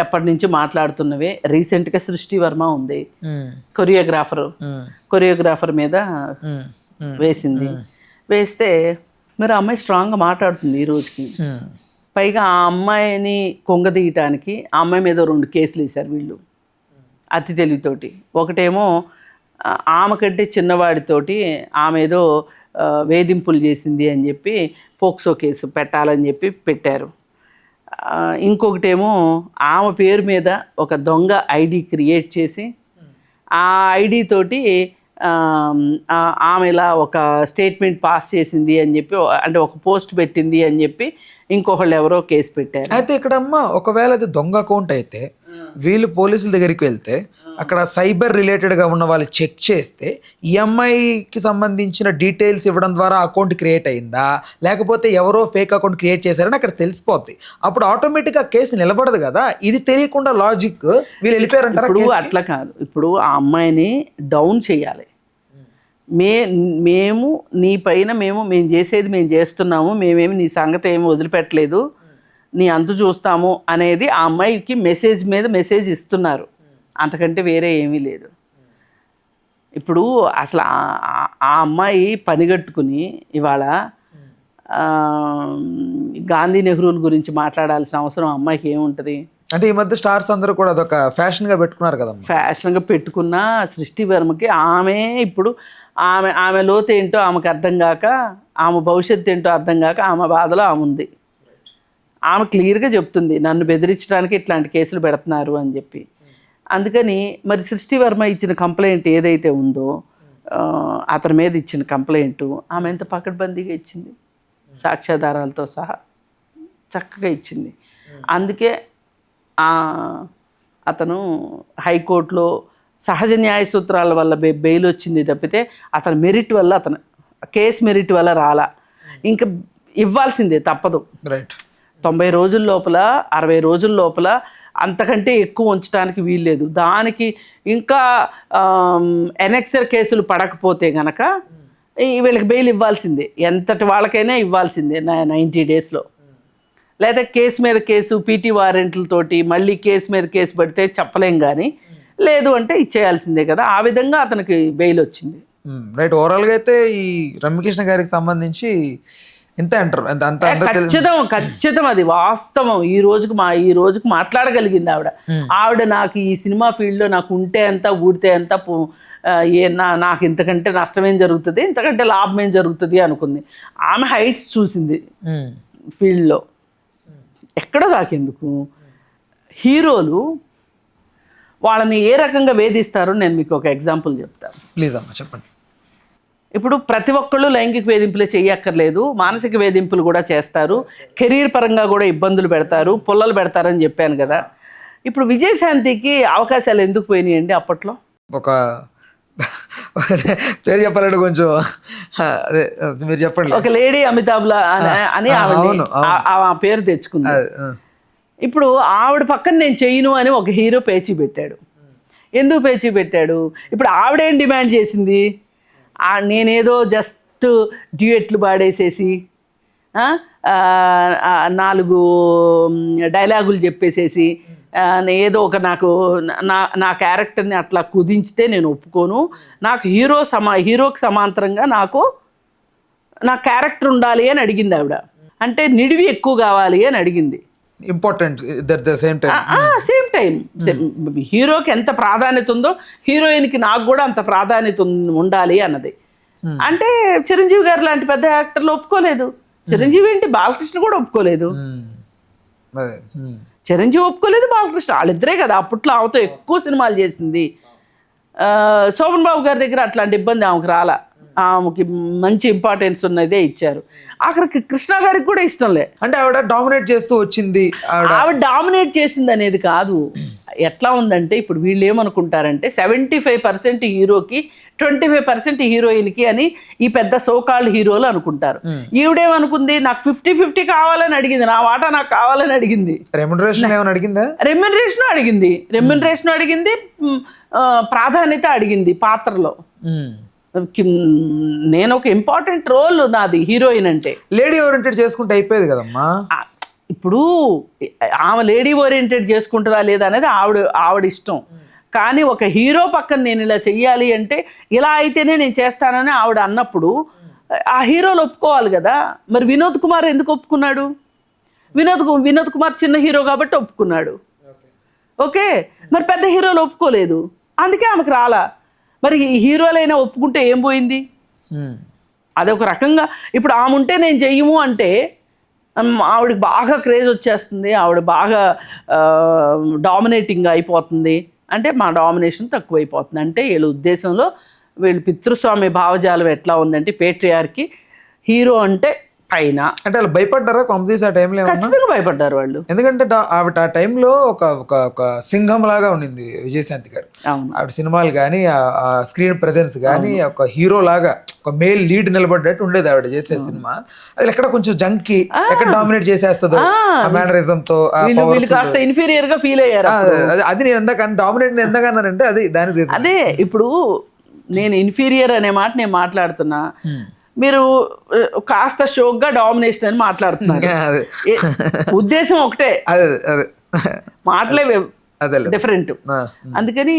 S2: ఎప్పటి నుంచో మాట్లాడుతున్నవే. రీసెంట్గా సృష్టి వర్మ ఉంది, కొరియోగ్రాఫర్ మీద వేస్తే మరి ఆ అమ్మాయి స్ట్రాంగ్గా మాట్లాడుతుంది ఈ రోజుకి. పైగా ఆ అమ్మాయిని కొంగదీయటానికి ఆ అమ్మాయి మీద 2 కేసులు వేశారు వీళ్ళు అతి తెలివితోటి. ఒకటేమో ఆమె కంటే చిన్నవాడితోటి ఆమె ఏదో వేధింపులు చేసింది అని చెప్పి పోక్సో కేసు పెట్టాలని చెప్పి పెట్టారు. ఇంకొకటేమో ఆమె పేరు మీద ఒక దొంగ ఐడి క్రియేట్ చేసి ఆ ఐడి తోటి ఆమె ఇలా ఒక స్టేట్మెంట్ పాస్ చేసింది అని చెప్పి, అంటే ఒక పోస్ట్ పెట్టింది అని చెప్పి ఇంకొకళ్ళు ఎవరో కేసు పెట్టారు.
S1: అయితే ఇక్కడమ్మా, ఒకవేళ అది దొంగ అకౌంట్ అయితే వీళ్ళు పోలీసుల దగ్గరికి వెళ్తే అక్కడ సైబర్ రిలేటెడ్గా ఉన్న వాళ్ళు చెక్ చేస్తే ఈఎంఐకి సంబంధించిన డీటెయిల్స్ ఇవ్వడం ద్వారా అకౌంట్ క్రియేట్ అయిందా, లేకపోతే ఎవరో ఫేక్ అకౌంట్ క్రియేట్ చేశారని అక్కడ తెలిసిపోద్ది. అప్పుడు ఆటోమేటిక్గా కేసు నిలబడదు కదా. ఇది తెలియకుండా లాజిక్ వీళ్ళు వెళ్ళిపోయారంటారు.
S2: ఇప్పుడు అట్లా కాదు, ఇప్పుడు ఆ అమ్మాయిని డౌన్ చేయాలి. మేము నీ పైన మేము చేసేది మేము చేస్తున్నాము, మేమేమి నీ సంగతి ఏమి వదిలిపెట్టలేదు, నీ అంతు చూస్తాము అనేది ఆ అమ్మాయికి మెసేజ్ మీద మెసేజ్ ఇస్తున్నారు. అంతకంటే వేరే ఏమీ లేదు. ఇప్పుడు అసలు ఆ అమ్మాయి పనిగట్టుకుని ఇవాళ గాంధీ నెహ్రూల గురించి మాట్లాడాల్సిన అవసరం అమ్మాయికి ఏముంటుంది?
S1: అంటే ఈ మధ్య స్టార్స్ అందరూ కూడా అదొక ఫ్యాషన్గా పెట్టుకున్నారు కదా.
S2: ఫ్యాషన్గా పెట్టుకున్న సృష్టి వర్మకి ఇప్పుడు ఆమె లోతు ఏంటో ఆమెకు అర్థం కాక, ఆమె భవిష్యత్తు ఏంటో అర్థం కాక ఆమె బాధలో ఆమె ఉంది. ఆమె క్లియర్గా చెప్తుంది, నన్ను బెదిరించడానికి ఇట్లాంటి కేసులు పెడుతున్నారు అని చెప్పి. అందుకని మరి సృష్టి వర్మ ఇచ్చిన కంప్లైంట్ ఏదైతే ఉందో, అతని మీద ఇచ్చిన కంప్లైంట్ ఆమె ఎంత పకడ్బందీగా ఇచ్చింది, సాక్ష్యాధారాలతో సహా చక్కగా ఇచ్చింది. అందుకే అతను హైకోర్టులో సహజ న్యాయ సూత్రాల వల్ల బెయిల్ వచ్చింది తప్పితే అతని మెరిట్ వల్ల, అతను కేసు మెరిట్ వల్ల రాలా. ఇంకా ఇవ్వాల్సిందే, తప్పదు.
S1: రైట్.
S2: 90 రోజుల లోపల, 60 రోజుల లోపల, అంతకంటే ఎక్కువ ఉంచడానికి వీల్లేదు. దానికి ఇంకా ఎనెక్సర్ కేసులు పడకపోతే గనక వీళ్ళకి బెయిల్ ఇవ్వాల్సిందే, ఎంతటి వాళ్ళకైనా ఇవ్వాల్సిందే 90 డేస్లో. లేదా కేసు మీద కేసు, పీటీ వారెంట్లతోటి మళ్ళీ కేసు మీద కేసు పడితే చెప్పలేం, కానీ లేదు అంటే ఇచ్చేయాల్సిందే కదా. ఆ విధంగా అతనికి బెయిల్ వచ్చింది.
S1: రైట్. ఓవరాల్గా అయితే ఈ రమ్యకృష్ణ గారికి సంబంధించి ఇంతే అంటారు.
S2: ఖచ్చితం, అది వాస్తవం. ఈ రోజుకు మాట్లాడగలిగింది ఆవిడ. నాకు ఈ సినిమా ఫీల్డ్లో నాకు ఉంటే ఎంత, ఊడితే ఎంత, నాకు ఇంతకంటే నష్టమేం జరుగుతుంది, ఇంతకంటే లాభం ఏం జరుగుతుంది అనుకుంది. ఆమె హైట్స్ చూసింది ఫీల్డ్లో. ఎక్కడ దాకెందుకు, హీరోలు వాళ్ళని ఏ రకంగా వేధిస్తారో నేను మీకు ఒక ఎగ్జాంపుల్ చెప్తాను.
S1: ప్లీజ్ అమ్మా చెప్పండి.
S2: ఇప్పుడు ప్రతి ఒక్కళ్ళు లైంగిక వేధింపులే చెయ్యక్కర్లేదు, మానసిక వేధింపులు కూడా చేస్తారు, కెరీర్ పరంగా కూడా ఇబ్బందులు పెడతారు, పుల్లలు పెడతారని చెప్పాను కదా. ఇప్పుడు విజయశాంతికి అవకాశాలు ఎందుకు పోయినాయండి అప్పట్లో?
S1: ఒక పేరు చెప్పాలంటే కొంచెం అదే మీరు చెప్పండి.
S2: ఒక లేడీ అమితాబ్లా అని ఆ పేరు తెచ్చుకుంది. ఇప్పుడు ఆవిడ పక్కన నేను చెయ్యను అని ఒక హీరో పేచీ పెట్టాడు. ఎందుకు పేచీ పెట్టాడు? ఇప్పుడు ఆవిడేం డిమాండ్ చేసింది? నేనేదో జస్ట్ డ్యూయెట్లు పాడేసేసి 4 డైలాగులు చెప్పేసేసి ఏదో ఒక నా క్యారెక్టర్ని అట్లా కుదించితే నేను ఒప్పుకోను. నాకు హీరోకి సమాంతరంగా నా క్యారెక్టర్ ఉండాలి అని అడిగింది ఆవిడ. అంటే నిడివి ఎక్కువ కావాలి అని అడిగింది.
S1: ఇంపార్టెంట్ సేమ్
S2: టైం హీరోకి ఎంత ప్రాధాన్యత ఉందో హీరోయిన్కి నాకు కూడా అంత ప్రాధాన్యత ఉండాలి అన్నది. అంటే చిరంజీవి గారు లాంటి పెద్ద యాక్టర్లు ఒప్పుకోలేదు. చిరంజీవి ఏంటి, బాలకృష్ణ కూడా ఒప్పుకోలేదు. చిరంజీవి ఒప్పుకోలేదు, బాలకృష్ణ, వాళ్ళిద్దరే కదా అప్పట్లో ఆమెతో ఎక్కువ సినిమాలు చేసింది. శోభన్ బాబు గారి దగ్గర అట్లాంటి ఇబ్బంది ఆమెకు రాలా. ఆమెకి మంచి ఇంపార్టెన్స్ ఉన్నదే ఇచ్చారు. అక్కడికి కృష్ణ గారికి కూడా ఇష్టంలే.
S1: అంటే ఆవిడ డామినేట్ చేస్తూ వచ్చింది.
S2: ఆవిడ డామినేట్ చేసింది అనేది కాదు. ఎట్లా ఉందంటే ఇప్పుడు వీళ్ళు ఏమనుకుంటారంటే 75% హీరోకి 25% హీరోయిన్కి అని ఈ పెద్ద సోకాల్డ్ హీరోలు అనుకుంటారు. ఈవిడేమనుకుంది, నాకు 50-50 కావాలని అడిగింది, నా వాటా నాకు కావాలని అడిగింది. రెమ్యునరేషన్ అడిగింది, ప్రాధాన్యత అడిగింది పాత్రలో. నేను ఒక ఇంపార్టెంట్ రోల్ నాది హీరోయిన్ అంటే.
S1: లేడీ ఓరియంటెడ్ చేసుకుంటే అయిపోయేది కదమ్మా.
S2: ఇప్పుడు ఆమె లేడీ ఓరియంటెడ్ చేసుకుంటుందా లేదా అనేది ఆవిడ ఇష్టం. కానీ ఒక హీరో పక్కన నేను ఇలా చెయ్యాలి అంటే ఇలా అయితేనే నేను చేస్తానని ఆవిడ అన్నప్పుడు ఆ హీరోలు ఒప్పుకోవాలి కదా. మరి వినోద్ కుమార్ ఎందుకు ఒప్పుకున్నాడు? వినోద్ కుమార్ చిన్న హీరో కాబట్టి ఒప్పుకున్నాడు. ఓకే, మరి పెద్ద హీరోలు ఒప్పుకోలేదు, అందుకే ఆమెకు రాలా. మరి హీరోలైనా ఒప్పుకుంటే ఏం పోయింది? అదొక రకంగా ఇప్పుడు ఆమె ఉంటే నేను చెయ్యము అంటే ఆవిడకి బాగా క్రేజ్ వచ్చేస్తుంది, ఆవిడ బాగా డామినేటింగ్ అయిపోతుంది. అంటే మా డామినేషన్ తక్కువైపోతుంది. అంటే వీళ్ళ ఉద్దేశంలో వీళ్ళు పితృస్వామి భావజాలం ఎట్లా ఉందంటే పేట్రియార్కి హీరో అంటే పైన.
S1: అంటే వాళ్ళు భయపడ్డారా కాంపిటీస్ ఆ టైంలో?
S2: ఖచ్చితంగా భయపడ్డారు వాళ్ళు.
S1: ఎందుకంటే ఆవిడ ఆ టైంలో ఒక సింహం లాగా ఉండింది విజయశాంతి గారు. ఆవిడ సినిమాలు కానీ ఆ స్క్రీన్ ప్రెజెన్స్ కానీ ఒక హీరో లాగా ఒక మేల్ లీడ్ నిలబడ్డట్టు ఉండేది ఆవిడ చేసే సినిమా. అది ఎక్కడ కొంచెం జంకి ఎక్కడ డామినేట్ చేసేస్తుందో మేనరిజం తో
S2: ఇన్ఫీరియర్ గా ఫీల్ అయ్యారు.
S1: అది నేను ఎందాక డామినేట్ ఎందాకన్నానంటే అది దాని రీజన్.
S2: అదే ఇప్పుడు నేను ఇన్ఫీరియర్ అనే మాట నేను మాట్లాడుతున్నా, మీరు కాస్త షోక్గా డామినేషన్ అని మాట్లాడుతున్నారు. ఉద్దేశం ఒకటే, మాటలే డిఫరెంట్. అందుకని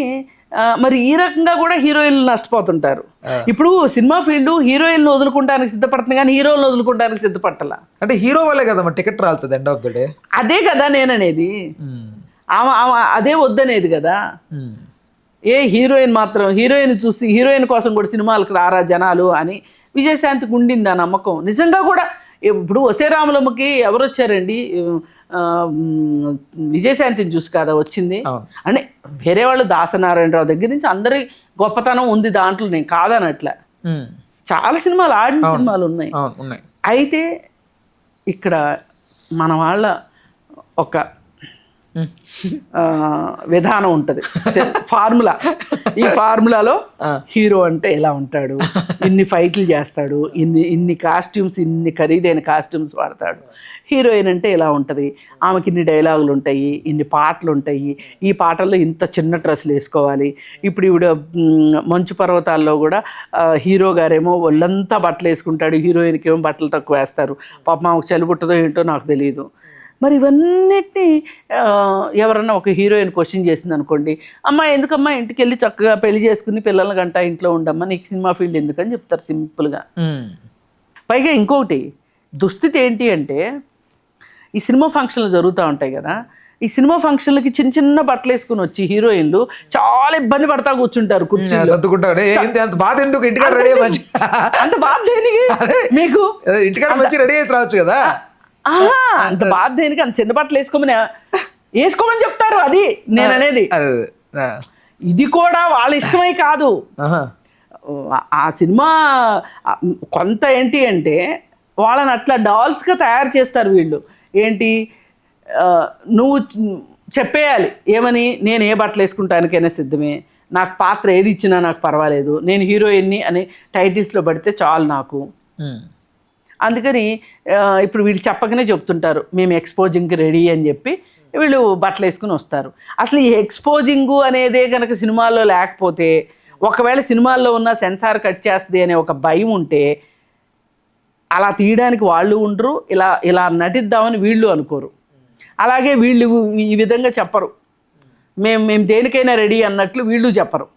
S2: మరి ఈ రకంగా కూడా హీరోయిన్లు నష్టపోతుంటారు. ఇప్పుడు సినిమా ఫీల్డ్ హీరోయిన్లు వదులుకుంటానికి సిద్ధపడుతుంది కానీ హీరోలు వదులుకుంటానికి సిద్ధపట్టాల.
S1: అంటే హీరో వల్లే కదా టికెట్ రాలుతుంది ఎండ్ ఆఫ్ ద డే.
S2: అదే కదా నేననేది. అదే వద్దనేది కదా. ఏ హీరోయిన్ మాత్రం హీరోయిన్ చూసి హీరోయిన్ కోసం కూడా సినిమాలకు రారా జనాలు అని విజయశాంతికి ఉండింది ఆ నమ్మకం. నిజంగా కూడా ఇప్పుడు వసే రామలమ్మకి ఎవరు వచ్చారండి? విజయశాంతిని చూసి కదా వచ్చింది. అంటే వేరే వాళ్ళు దాసనారాయణరావు దగ్గర నుంచి అందరి గొప్పతనం ఉంది దాంట్లో, నేను కాదనట్లే. చాలా సినిమాలు ఆడిన సినిమాలు ఉన్నాయి. అయితే ఇక్కడ మన వాళ్ళ ఒక విధానం ఉంటుంది, ఫార్ములా. ఈ ఫార్ములాలో హీరో అంటే ఎలా ఉంటాడు, ఇన్ని ఫైట్లు చేస్తాడు, ఇన్ని కాస్ట్యూమ్స్, ఇన్ని ఖరీదైన కాస్ట్యూమ్స్ వాడతాడు. హీరోయిన్ అంటే ఎలా ఉంటుంది, ఆమెకి ఇన్ని డైలాగులు ఉంటాయి, ఇన్ని పాటలు ఉంటాయి, ఈ పాటల్లో ఇంత చిన్న డ్రెస్సులు వేసుకోవాలి. ఇప్పుడు ఈవిడ మంచు పర్వతాల్లో కూడా హీరో గారేమో ఒళ్ళంతా బట్టలు వేసుకుంటాడు, హీరోయిన్కి ఏమో బట్టలు తక్కువ వేస్తారు. పాప ఆమెకు చలి పుట్టదో ఏంటో నాకు తెలియదు. మరి ఇవన్నిటినీ ఎవరన్నా ఒక హీరోయిన్ క్వశ్చన్ చేసింది అనుకోండి, అమ్మ ఎందుకమ్మా ఇంటికి వెళ్ళి చక్కగా పెళ్లి చేసుకుని పిల్లల గంట ఇంట్లో ఉండమ్మా, నీకు సినిమా ఫీల్డ్ ఎందుకని చెప్తారు సింపుల్గా. పైగా ఇంకొకటి దుస్థితి ఏంటి అంటే, ఈ సినిమా ఫంక్షన్లు జరుగుతూ ఉంటాయి కదా, ఈ సినిమా ఫంక్షన్లకి చిన్న చిన్న బట్టలు వేసుకుని వచ్చి హీరోయిన్లు చాలా ఇబ్బంది పడతా కూర్చుంటారు కుర్చీలో. అంత బాధ దేనికి మీకు?
S1: ఇంటికాడ మంచి రెడీ చేసి రావచ్చు కదా.
S2: అంత బాధ దేనికి? అంత చిన్న బట్టలు వేసుకోమని చెప్తారు. అది నేను అనేది. ఇది కూడా వాళ్ళ ఇష్టమై కాదు.
S1: ఆహా.
S2: ఆ సినిమా కొంత ఏంటి అంటే వాళ్ళని అట్లా డాల్స్గా తయారు చేస్తారు వీళ్ళు. ఏంటి నువ్వు చెప్పేయాలి ఏమని, నేను ఏ బట్టలు వేసుకుంటానికైనా సిద్ధమే, నాకు పాత్ర ఏది ఇచ్చినా నాకు పర్వాలేదు, నేను హీరోయిన్ని అని టైటిల్స్లో పడితే చాలు నాకు. అందుకని ఇప్పుడు వీళ్ళు చెప్పకనే చెప్తుంటారు మేము ఎక్స్పోజింగ్కి రెడీ అని చెప్పి వీళ్ళు బట్టలు వేసుకుని వస్తారు. అసలు ఈ ఎక్స్పోజింగు అనేదే కనుక సినిమాల్లో లేకపోతే, ఒకవేళ సినిమాల్లో ఉన్న సెన్సార్ కట్ చేస్తుంది అనే ఒక భయం ఉంటే అలా తీయడానికి వాళ్ళు ఉండరు, ఇలా ఇలా నటిద్దామని వీళ్ళు అనుకోరు. అలాగే వీళ్ళు ఈ విధంగా చెప్పరు, మేము దేనికైనా రెడీ అన్నట్లు వీళ్ళు చెప్పరు.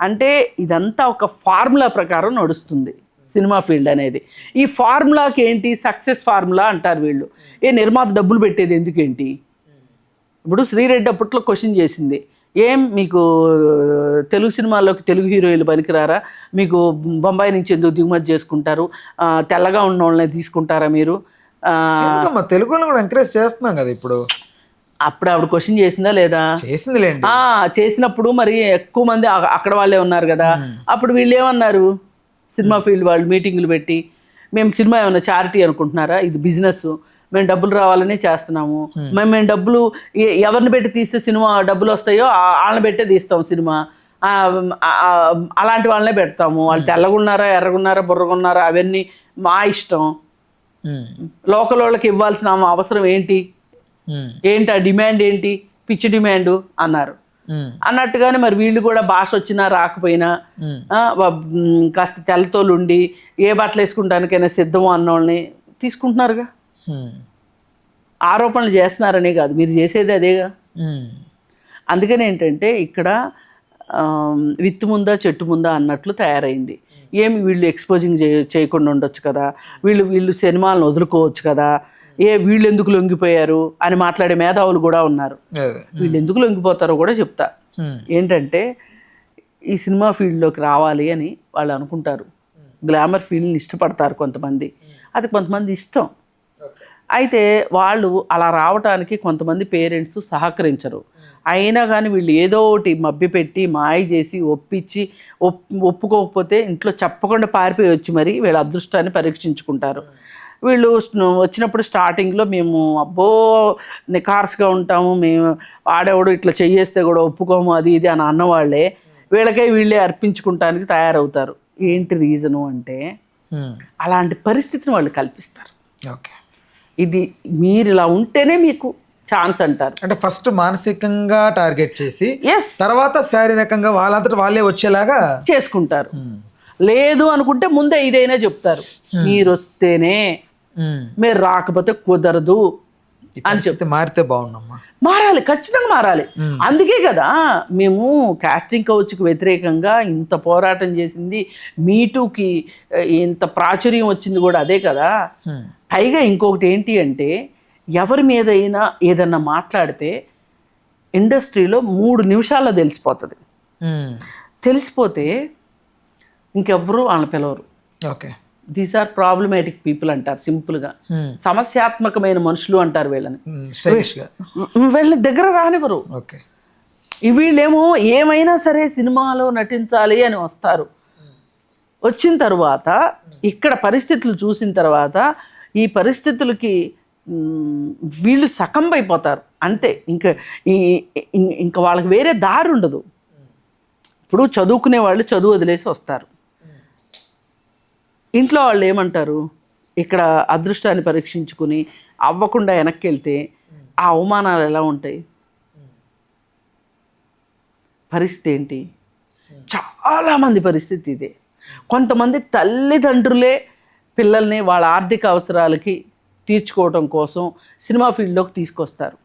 S2: అంటే ఇదంతా ఒక ఫార్ములా ప్రకారం నడుస్తుంది సినిమా ఫీల్డ్ అనేది. ఈ ఫార్ములాకి ఏంటి సక్సెస్ ఫార్ములా అంటారు వీళ్ళు. నిర్మాత డబ్బులు పెట్టేది ఎందుకేంటి? ఇప్పుడు శ్రీరెడ్డి అప్పట్లో క్వశ్చన్ చేసింది, ఏం మీకు తెలుగు సినిమాల్లోకి తెలుగు హీరోయిన్లు పనికిరారా, మీకు బొంబాయి నుంచి ఎందుకు దిగుమతి చేసుకుంటారు, తెల్లగా ఉన్న వాళ్ళని తీసుకుంటారా మీరు?
S1: తెలుగులో కూడా ఎంకరేజ్ చేస్తున్నాం కదా ఇప్పుడు.
S2: అప్పుడు ఆవిడ క్వశ్చన్ చేసిందా లేదా?
S1: చేసిందిలేండి.
S2: చేసినప్పుడు మరి ఎక్కువ మంది అక్కడ వాళ్ళే ఉన్నారు కదా. అప్పుడు వీళ్ళు ఏమన్నారు, సినిమా ఫీల్డ్ వాళ్ళు మీటింగులు పెట్టి, మేము సినిమా ఏమన్నా చారిటీ అనుకుంటున్నారా, ఇది బిజినెస్, మేము డబ్బులు రావాలనే చేస్తున్నాము, మేము డబ్బులు ఎవరిని పెట్టి తీస్తే సినిమా డబ్బులు వస్తాయో వాళ్ళని పెట్టే తీస్తాం సినిమా, అలాంటి వాళ్ళనే పెడతాము, వాళ్ళు తెల్లగున్నారా ఎర్రగున్నారా బుర్రగున్నారా అవన్నీ మా ఇష్టం, లోకల్ వాళ్ళకి ఇవ్వాల్సిన అవసరం ఏంటి, ఏంటి ఆ డిమాండ్ ఏంటి, పిచ్చి డిమాండు అన్నారు. అన్నట్టుగానే మరి వీళ్ళు కూడా భాష వచ్చినా రాకపోయినా కాస్త తెల్లతోలు ఉండి ఏ బట్టలు వేసుకుంటానికైనా సిద్ధము అన్నోళ్ళని తీసుకుంటున్నారుగా. ఆరోపణలు చేస్తున్నారనే కాదు, మీరు చేసేది అదేగా. అందుకని ఏంటంటే ఇక్కడ విత్తు ముందా చెట్టు ముందా అన్నట్లు తయారైంది. ఏమి వీళ్ళు ఎక్స్పోజింగ్ చేయకుండా ఉండొచ్చు కదా, వీళ్ళు సినిమాలను వదులుకోవచ్చు కదా, వీళ్ళు ఎందుకు లొంగిపోయారు అని మాట్లాడే మేధావులు కూడా ఉన్నారు. వీళ్ళు ఎందుకు లొంగిపోతారో కూడా చెప్తా. ఏంటంటే ఈ సినిమా ఫీల్డ్లోకి రావాలి అని వాళ్ళు అనుకుంటారు, గ్లామర్ ఫీల్డ్ని ఇష్టపడతారు కొంతమంది, అది కొంతమంది ఇష్టం. అయితే వాళ్ళు అలా రావడానికి కొంతమంది పేరెంట్స్ సహకరించరు. అయినా కానీ వీళ్ళు ఏదో ఒకటి మభ్యపెట్టి మాయ చేసి ఒప్పించి ఒప్పుకోకపోతే ఇంట్లో చెప్పకుండా పారిపోయి వచ్చి మరి వీళ్ళ అదృష్టాన్ని పరీక్షించుకుంటారు. వీళ్ళు వచ్చినప్పుడు స్టార్టింగ్లో మేము అబ్బో నికార్స్గా ఉంటాము, మేము ఆడేవాడు ఇట్లా చెయ్యేస్తే కూడా ఒప్పుకోము అది ఇది అని అన్నవాళ్ళే వీళ్ళే అర్పించుకుంటానికి తయారవుతారు. ఏంటి రీజను అంటే అలాంటి పరిస్థితిని వాళ్ళు కల్పిస్తారు.
S1: ఓకే,
S2: ఇది మీరు ఇలా ఉంటేనే మీకు ఛాన్స్ అంటారు.
S1: అంటే ఫస్ట్ మానసికంగా టార్గెట్ చేసి
S2: ఎస్,
S1: తర్వాత శారీరకంగా వాళ్ళంతటా వాళ్ళే వచ్చేలాగా
S2: చేసుకుంటారు. లేదు అనుకుంటే ముందే ఇదైనా చెప్తారు, మీరు వస్తేనే, మీరు రాకపోతే కుదరదు అని చెప్తే.
S1: మారితే బాగుండమ్మా,
S2: మారాలి, ఖచ్చితంగా మారాలి. అందుకే కదా మేము కాస్టింగ్ కౌచ్కి వ్యతిరేకంగా ఇంత పోరాటం చేసింది, మీటూకి ఇంత ప్రాచుర్యం వచ్చింది కూడా అదే కదా. పైగా ఇంకొకటి ఏంటి అంటే ఎవరి మీదైనా ఏదన్నా మాట్లాడితే ఇండస్ట్రీలో 3 నిమిషాల్లో తెలిసిపోతుంది. తెలిసిపోతే ఇంకెవ్వరూ వాళ్ళని పిలవరు.
S1: Okay,
S2: these are problematic people అంటారు సింపుల్గా. సమస్యాత్మకమైన మనుషులు అంటారు వీళ్ళని. వీళ్ళని దగ్గర రానివ్వరు.
S1: ఓకే,
S2: వీళ్ళేమో ఏమైనా సరే సినిమాలో నటించాలి అని వస్తారు. వచ్చిన తర్వాత ఇక్కడ పరిస్థితులు చూసిన తర్వాత ఈ పరిస్థితులకి వీళ్ళు సకంబైపోతారు అంతే. ఇంకా వాళ్ళకి వేరే దారి ఉండదు. ఇప్పుడు చదువుకునే వాళ్ళు చదువు వదిలేసి వస్తారు. ఇంట్లో వాళ్ళు ఏమంటారు, ఇక్కడ అదృష్టాన్ని పరీక్షించుకుని అవ్వకుండా వెనక్కి వెళ్తే ఆ అవమానాలు ఎలా ఉంటాయి? పరిస్థితి ఏంటి? చాలామంది పరిస్థితి ఇదే. కొంతమంది తల్లిదండ్రులే పిల్లల్ని వాళ్ళ ఆర్థిక అవసరాలకి తీర్చుకోవడం కోసం సినిమా ఫీల్డ్లోకి తీసుకొస్తారు.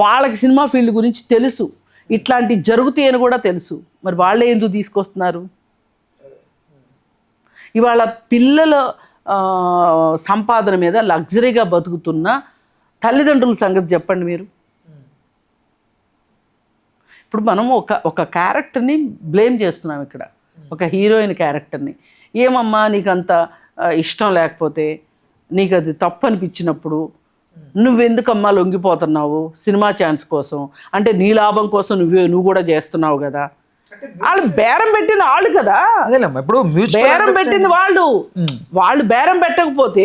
S2: వాళ్ళకి సినిమా ఫీల్డ్ గురించి తెలుసు, ఇట్లాంటివి జరుగుతాయని కూడా తెలుసు, మరి వాళ్ళే ఎందుకు తీసుకొస్తున్నారు? ఇవాళ పిల్లల సంపాదన మీద లగ్జరీగా బతుకుతున్న తల్లిదండ్రుల సంగతి చెప్పండి మీరు. ఇప్పుడు మనం ఒక క్యారెక్టర్ని బ్లేమ్ చేస్తున్నాం ఇక్కడ, ఒక హీరోయిన్ క్యారెక్టర్ని. ఏమమ్మా నీకు అంత ఇష్టం లేకపోతే, నీకు అది తప్పు అనిపించినప్పుడు నువ్వెందుకమ్మా లొంగిపోతున్నావు సినిమా ఛాన్స్ కోసం, అంటే నీ లాభం కోసం నువ్వు కూడా చేస్తున్నావు కదా. వాళ్ళు బేరం పెట్టిన వాళ్ళు కదా,
S1: అదేలేమ్మా ఇప్పుడు
S2: బేరం పెట్టింది వాళ్ళు బేరం పెట్టకపోతే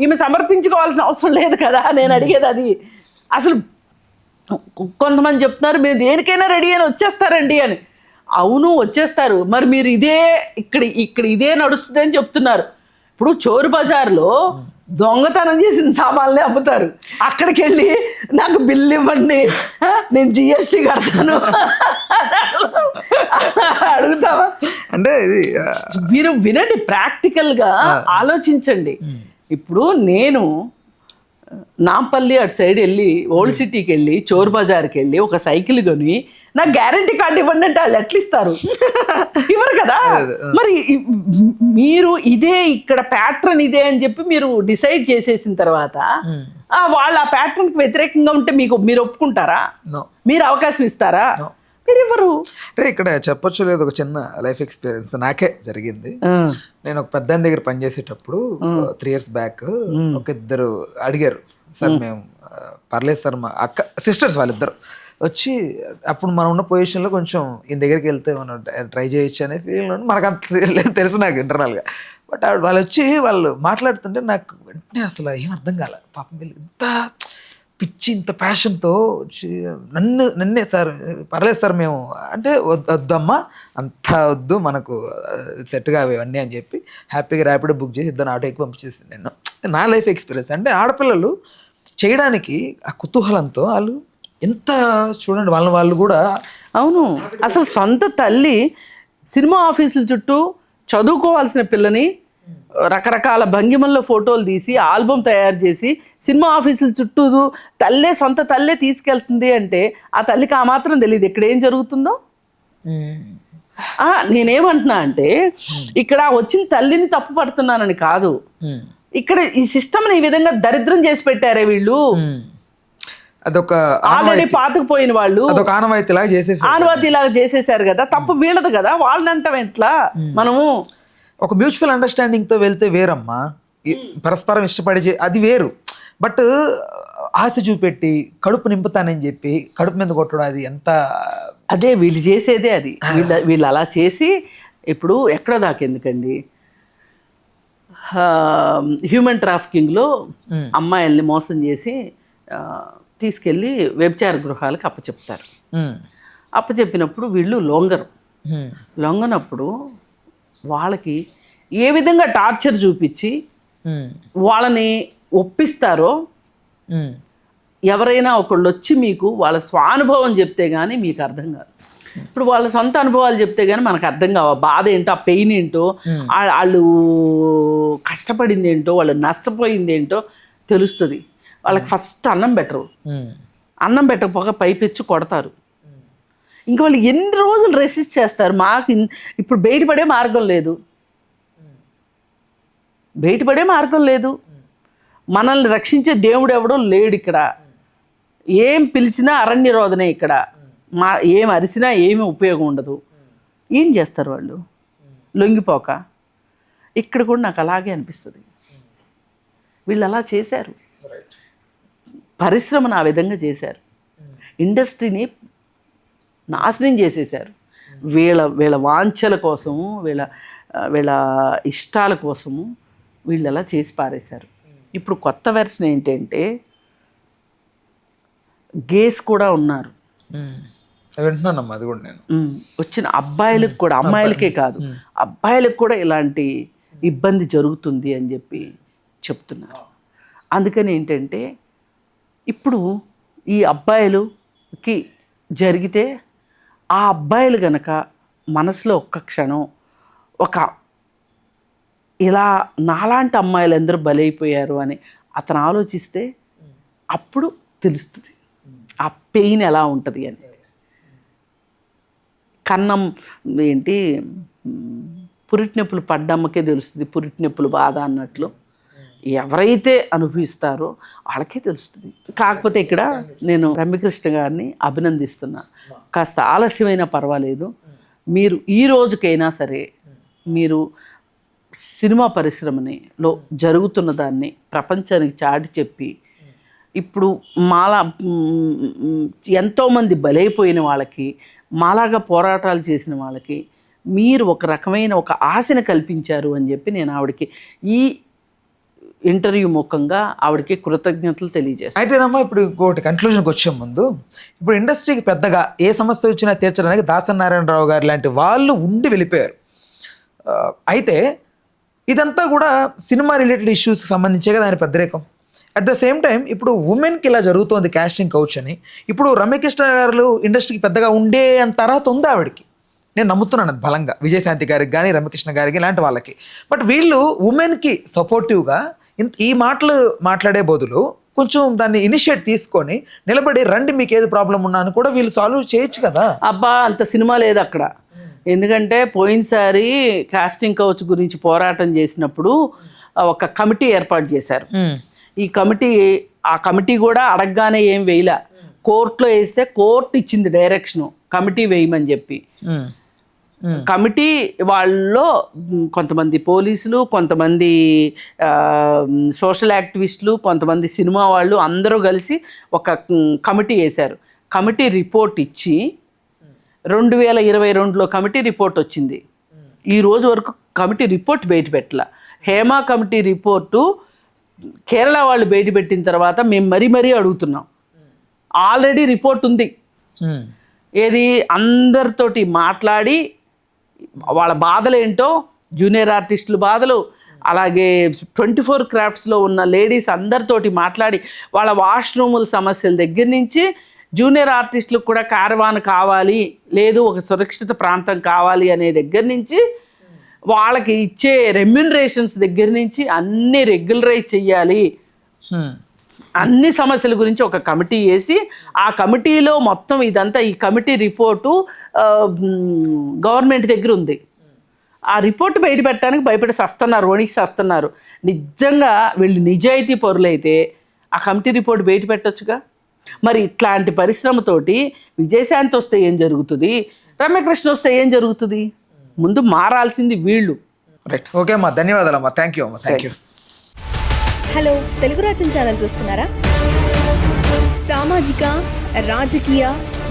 S2: ఈమె సమర్పించుకోవాల్సిన అవసరం లేదు కదా. నేను అడిగేది అది. అసలు కొంతమంది చెప్తున్నారు మేము దేనికైనా రెడీ అని వచ్చేస్తారండి అని. అవును వచ్చేస్తారు, మరి మీరు ఇక్కడ ఇదే నడుస్తుంది అని చెప్తున్నారు. ఇప్పుడు చోరు బజార్లో దొంగతనం చేసిన సామాన్లే అమ్ముతారు. అక్కడికి వెళ్ళి నాకు బిల్లు ఇవ్వండి, నేను జిఎస్టీ కడతాను అడుగుతావా?
S1: అంటే ఇది
S2: మీరు వినండి, ప్రాక్టికల్గా ఆలోచించండి. ఇప్పుడు నేను నాంపల్లి అటు సైడ్ వెళ్ళి ఓల్డ్ సిటీకి వెళ్ళి చోర్ బజార్కి వెళ్ళి ఒక సైకిల్ కొని నాకు గ్యారంటీ కార్డు ఇవ్వండి అంటే వాళ్ళు ఎట్లా ఇస్తారు? ఇవ్వరు కదా. మరి మీరు ఇదే ఇక్కడ ప్యాటర్న్ ఇదే అని చెప్పి మీరు డిసైడ్ చేసేసిన తర్వాత వాళ్ళు ఆ ప్యాటర్న్కి వ్యతిరేకంగా ఉంటే మీరు ఒప్పుకుంటారా? మీరు అవకాశం ఇస్తారా? మీరు ఇవ్వరు.
S1: అంటే ఇక్కడ చెప్పొచ్చు లేదు, ఒక చిన్న లైఫ్ ఎక్స్పీరియన్స్ నాకే జరిగింది. నేను ఒక పెద్ద దగ్గర పనిచేసేటప్పుడు 3 years బ్యాక్ ఒక ఇద్దరు అడిగారు, సార్ మేము పర్లేదు సార్ మా అక్క సిస్టర్స్ వాళ్ళిద్దరు వచ్చి, అప్పుడు మనం ఉన్న పొజిషన్లో కొంచెం ఈయన దగ్గరికి వెళ్తే మనం ట్రై చేయొచ్చు అనే ఫీలింగ్ మనకు అంత తెలుసు నాకు ఇంటర్నల్గా. బట్ వాళ్ళు వచ్చి వాళ్ళు మాట్లాడుతుంటే నాకు వెంటనే అసలు ఏం అర్థం కాలే. పాపం వీళ్ళు ఇంత పిచ్చి ఇంత ప్యాషన్తో నన్నే సార్ పర్లేదు సార్ మేము అంటే వద్దమ్మా అంత వద్దు మనకు సెట్ కావు ఇవన్నీ అని చెప్పి హ్యాపీగా ర్యాపిడో బుక్ చేసి ఇద్దరు ఆటో ఎక్కి పంపించేసి నేను. నా లైఫ్ ఎక్స్పీరియన్స్ అంటే ఆడపిల్లలు చేయడానికి ఆ కుతూహలంతో వాళ్ళు ఎంత చూడండి వాళ్ళు కూడా.
S2: అవును, అసలు సొంత తల్లి సినిమా ఆఫీసుల చుట్టూ చదువుకోవాల్సిన పిల్లని రకరకాల భంగిమల్లో ఫోటోలు తీసి ఆల్బమ్ తయారు చేసి సినిమా ఆఫీసుల చుట్టూ సొంత తల్లే తీసుకెళ్తుంది అంటే ఆ తల్లికి ఆ మాత్రం తెలియదు ఇక్కడ ఏం జరుగుతుందో. నేనేమంటున్నా అంటే ఇక్కడ వచ్చిన తల్లిని తప్పు పడుతున్నానని కాదు, ఇక్కడ ఈ సిస్టమ్ని ఈ విధంగా దరిద్రం చేసి పెట్టారే వీళ్ళు.
S1: అదొక
S2: ఆల్రెడీ పాతుకుపోయిన వాళ్ళు ఆనవాయితీలాగా చేసేసారు కదా. తప్పు వీళ్ళదు కదా, వాళ్ళని అంటాం ఎట్లా? మనము
S1: ఒక మ్యూచువల్ అండర్స్టాండింగ్తో వెళ్తే వేరమ్మా, పరస్పరం ఇష్టపడి అది వేరు. బట్ ఆశ చూపెట్టి కడుపు నింపుతానని చెప్పి కడుపు మీద కొట్టడం అది ఎంత,
S2: అదే వీళ్ళు చేసేదే అది. వీళ్ళు అలా చేసి ఇప్పుడు ఎక్కడ దాకా ఎందుకండి, హ్యూమన్ ట్రాఫికింగ్లో అమ్మాయిల్ని మోసం చేసి తీసుకెళ్ళి వ్యభిచార గృహాలకు అప్పచెప్తారు. అప్పచెప్పినప్పుడు వీళ్ళు లొంగనప్పుడు వాళ్ళకి ఏ విధంగా టార్చర్ చూపించి వాళ్ళని ఒప్పిస్తారో, ఎవరైనా ఒకళ్ళు వచ్చి మీకు వాళ్ళ స్వానుభవం చెప్తే కానీ మీకు అర్థం కాదు. ఇప్పుడు వాళ్ళ సొంత అనుభవాలు చెప్తే కానీ మనకు అర్థం కావు. బాధ ఏంటో, ఆ పెయిన్ ఏంటో, వాళ్ళు కష్టపడింది ఏంటో, వాళ్ళు నష్టపోయింది ఏంటో తెలుస్తుంది. వాళ్ళకి ఫస్ట్ అన్నం పెట్టకపోగా పైపెచ్చి కొడతారు. ఇంకా వాళ్ళు ఎన్ని రోజులు రెసిస్ట్ చేస్తారు? మాకు ఇప్పుడు బయటపడే మార్గం లేదు. మనల్ని రక్షించే దేవుడు ఎవడో లేడు ఇక్కడ. ఏం పిలిచినా అరణ్య రోదనే ఇక్కడ. ఏం అరిసినా ఏమీ ఉపయోగం ఉండదు. ఏం చేస్తారు వాళ్ళు లొంగిపోక? ఇక్కడ కూడా నాకు అలాగే అనిపిస్తుంది. వీళ్ళు అలా చేశారు, పరిశ్రమను ఆ విధంగా చేశారు, ఇండస్ట్రీని నాశనం చేసేశారు. వీళ్ళ వాంఛల కోసము, వీళ్ళ ఇష్టాల కోసము వీళ్ళు అలా చేసి పారేశారు. ఇప్పుడు కొత్త వెర్షన్ ఏంటంటే గేస్ కూడా ఉన్నారు.
S1: వింటున్నానమ్మా, అది కూడా నేను
S2: వచ్చిన అబ్బాయిలకు కూడా, అమ్మాయిలకే కాదు అబ్బాయిలకు కూడా ఇలాంటి ఇబ్బంది జరుగుతుంది అని చెప్పి చెప్తున్నారు. అందుకని ఏంటంటే ఇప్పుడు ఈ అబ్బాయిలకి జరిగితే ఆ అబ్బాయిలు గనక మనసులో ఒక్క క్షణం ఇలా నాలాంటి అమ్మాయిలు అందరూ బలైపోయారు అని అతను ఆలోచిస్తే అప్పుడు తెలుస్తుంది ఆ పెయిన్ ఎలా ఉంటుంది అని. కన్నం ఏంటి, పురిటి నొప్పులు పడ్డమ్మకే తెలుస్తుంది పురిటి నొప్పులు బాధ అన్నట్లు ఎవరైతే అనుభవిస్తారో వాళ్ళకే తెలుస్తుంది. కాకపోతే ఇక్కడ నేను రమ్యకృష్ణ గారిని అభినందిస్తున్నా. కాస్త ఆలస్యమైనా పర్వాలేదు, మీరు ఈ రోజుకైనా సరే మీరు సినిమా పరిశ్రమలో జరుగుతున్న దాన్ని ప్రపంచానికి చాటి చెప్పి ఇప్పుడు మాలా ఎంతోమంది బలైపోయిన వాళ్ళకి, మాలాగా పోరాటాలు చేసిన వాళ్ళకి మీరు ఒక రకమైన ఒక ఆశను కల్పించారు అని చెప్పి నేను ఆవిడకి ఈ ఇంటర్వ్యూ ముఖంగా ఆవిడకి కృతజ్ఞతలు తెలియజేస్తాను.
S1: అయితేనమ్మా ఇప్పుడు ఇంకోటి కన్క్లూజన్కి వచ్చే ముందు, ఇప్పుడు ఇండస్ట్రీకి పెద్దగా ఏ సమస్య వచ్చినా తీర్చడానికి దాసరి నారాయణరావు గారు లాంటి వాళ్ళు ఉండి వెళ్ళిపోయారు. అయితే ఇదంతా కూడా సినిమా రిలేటెడ్ ఇష్యూస్కి సంబంధించే కదా ఆయన పెద్దరేకం. అట్ ద సేమ్ టైం ఇప్పుడు ఉమెన్కి ఇలా జరుగుతోంది కాస్టింగ్ కౌచ్ అని. ఇప్పుడు రమ్యకృష్ణ గారు ఇండస్ట్రీకి పెద్దగా ఉండే అంత అర్హత ఉంది ఆవిడకి, నేను నమ్ముతున్నాను అది బలంగా, విజయశాంతి గారికి కానీ రమ్యకృష్ణ గారికి ఇలాంటి వాళ్ళకి. బట్ వీళ్ళు ఉమెన్కి సపోర్టివ్గా ఈ మాటలు మాట్లాడే బదులు కొంచెం దాన్ని ఇనిషియేట్ తీసుకొని నిలబడి రండి మీకు ఏది ప్రాబ్లం ఉన్నా అని కూడా వీళ్ళు సాల్వ్ చేయొచ్చు కదా.
S2: అబ్బా అంత సినిమా లేదు అక్కడ. ఎందుకంటే పోయినసారి కాస్టింగ్ కౌచ్ గురించి పోరాటం చేసినప్పుడు ఒక కమిటీ ఏర్పాటు చేశారు. ఈ ఆ కమిటీ కూడా అడగగానే ఏం వేయలే, కోర్టులో వేస్తే కోర్టు ఇచ్చింది డైరెక్షను కమిటీ వేయమని చెప్పి. కమిటీ వాళ్ళలో కొంతమంది పోలీసులు, కొంతమంది సోషల్ యాక్టివిస్టులు, కొంతమంది సినిమా వాళ్ళు అందరూ కలిసి ఒక కమిటీ వేశారు. కమిటీ రిపోర్ట్ ఇచ్చి 2022లో కమిటీ రిపోర్ట్ వచ్చింది. ఈ రోజు వరకు కమిటీ రిపోర్ట్ బయట పెట్టాల. హేమా కమిటీ రిపోర్టు కేరళ వాళ్ళు బయట పెట్టిన తర్వాత మేము మరీ అడుగుతున్నాం. ఆల్రెడీ రిపోర్ట్ ఉంది. ఏది అందరితోటి మాట్లాడి వాళ్ళ బాధలు ఏంటో, జూనియర్ ఆర్టిస్టుల బాధలు, అలాగే 24 క్రాఫ్ట్స్లో ఉన్న లేడీస్ అందరితోటి మాట్లాడి వాళ్ళ వాష్రూముల సమస్యల దగ్గర నుంచి జూనియర్ ఆర్టిస్టులకు కూడా కారవాన్ కావాలి, లేదు ఒక సురక్షిత ప్రాంతం కావాలి అనే దగ్గర నుంచి వాళ్ళకి ఇచ్చే రెమ్యునరేషన్స్ దగ్గర నుంచి అన్నీ రెగ్యులరైజ్ చెయ్యాలి, అన్ని సమస్యల గురించి ఒక కమిటీ వేసి ఆ కమిటీలో మొత్తం ఇదంతా ఈ కమిటీ రిపోర్టు గవర్నమెంట్ దగ్గర ఉంది. ఆ రిపోర్ట్ బయట పెట్టడానికి భయపడి సస్తున్నారు, వణికి సస్తున్నారు. నిజంగా వీళ్ళు నిజాయితీ పరులైతే ఆ కమిటీ రిపోర్ట్ బయట పెట్టొచ్చుగా. మరి ఇట్లాంటి పరిశ్రమతోటి విజయశాంతి వస్తే ఏం జరుగుతుంది, రమ్యకృష్ణ వస్తే ఏం జరుగుతుంది? ముందు మారాల్సింది వీళ్ళు.
S1: రైట్, ఓకే అమ్మా, ధన్యవాదాలు అమ్మా, థ్యాంక్ యూ అమ్మా, థ్యాంక్ యూ.
S3: హలో, తెలుగు రాజ్యం ఛానల్ చూస్తున్నారా? సామాజిక రాజకీయ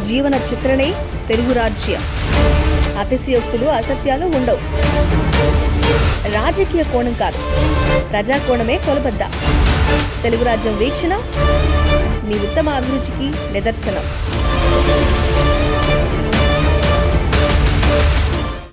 S3: జీవన చిత్రణే తెలుగు రాజ్యం. అతిశయోక్తులు అసత్యాలు ఉండవు. రాజకీయ కోణం కాదు, ప్రజా కోణమే కొలబద్ద. తెలుగు రాజ్యం వీక్షణ మీ ఉత్తమ అభిరుచికి నిదర్శనం.